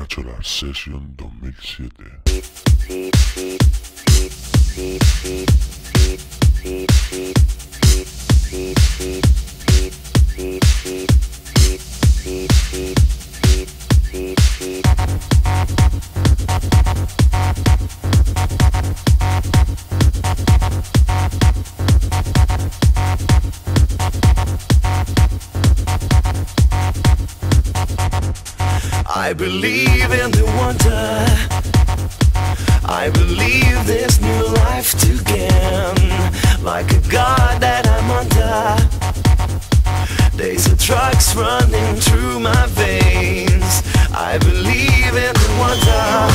Nachola Session 2007. I believe in the wonder. I believe there's new life to gain. Like a god that I'm under. There's a drugs running through my veins. I believe in the wonder.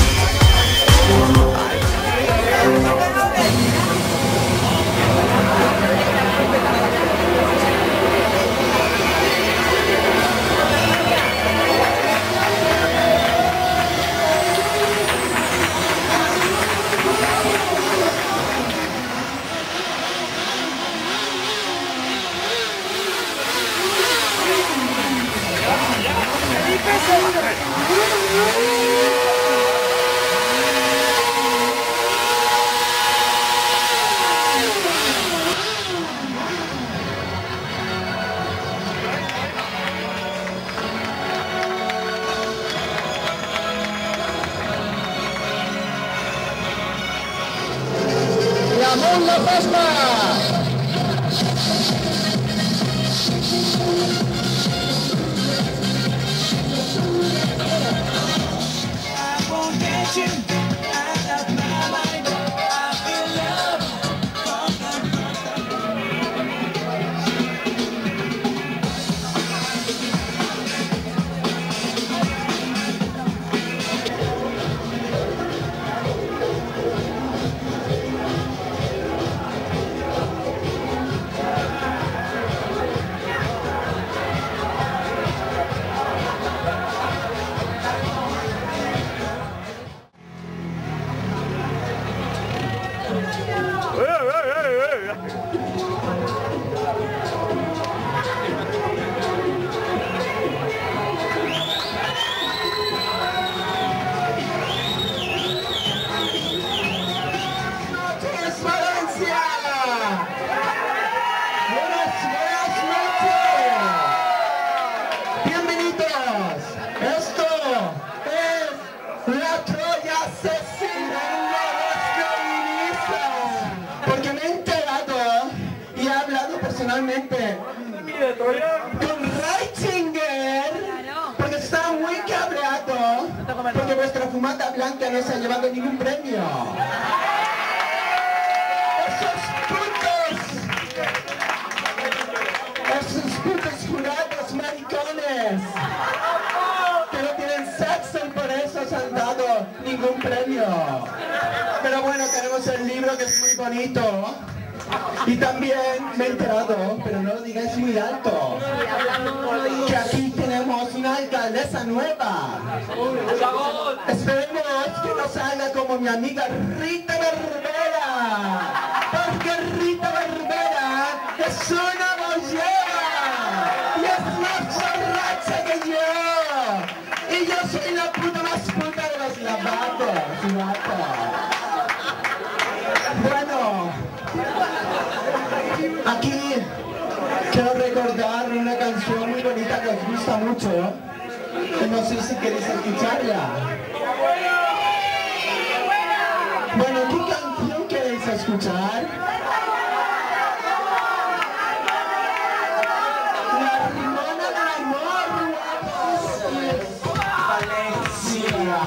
¡Ramón La Pasma! Porque me he enterado y he hablado personalmente con Reitzinger, porque está muy cabreado porque vuestra fumata blanca no se ha llevado ningún premio. Esos putos jurados maricones que no tienen sexo y por eso se han dado ningún premio. Pero bueno, tenemos el libro que es muy bonito. Y también me he enterado, pero no lo digáis muy alto, que aquí tenemos una alcaldesa nueva. Esperemos que no salga como mi amiga Rita Barbera, porque Rita Barbera es una bollera y es más borracha que yo. Y yo soy la puta más puta de los lavados. Bueno, aquí quiero recordar una canción muy bonita que os gusta mucho, que no sé si queréis escucharla. Bueno, ¿qué canción queréis escuchar? La Rimona del Amor, Valencia.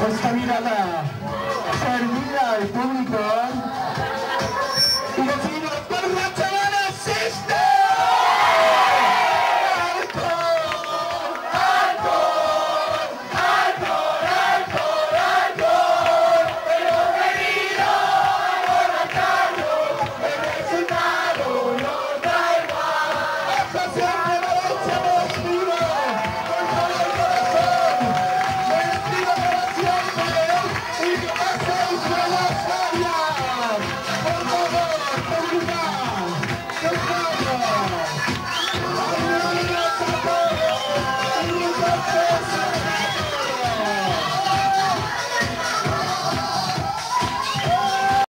Esta mirada servida al público y decimos,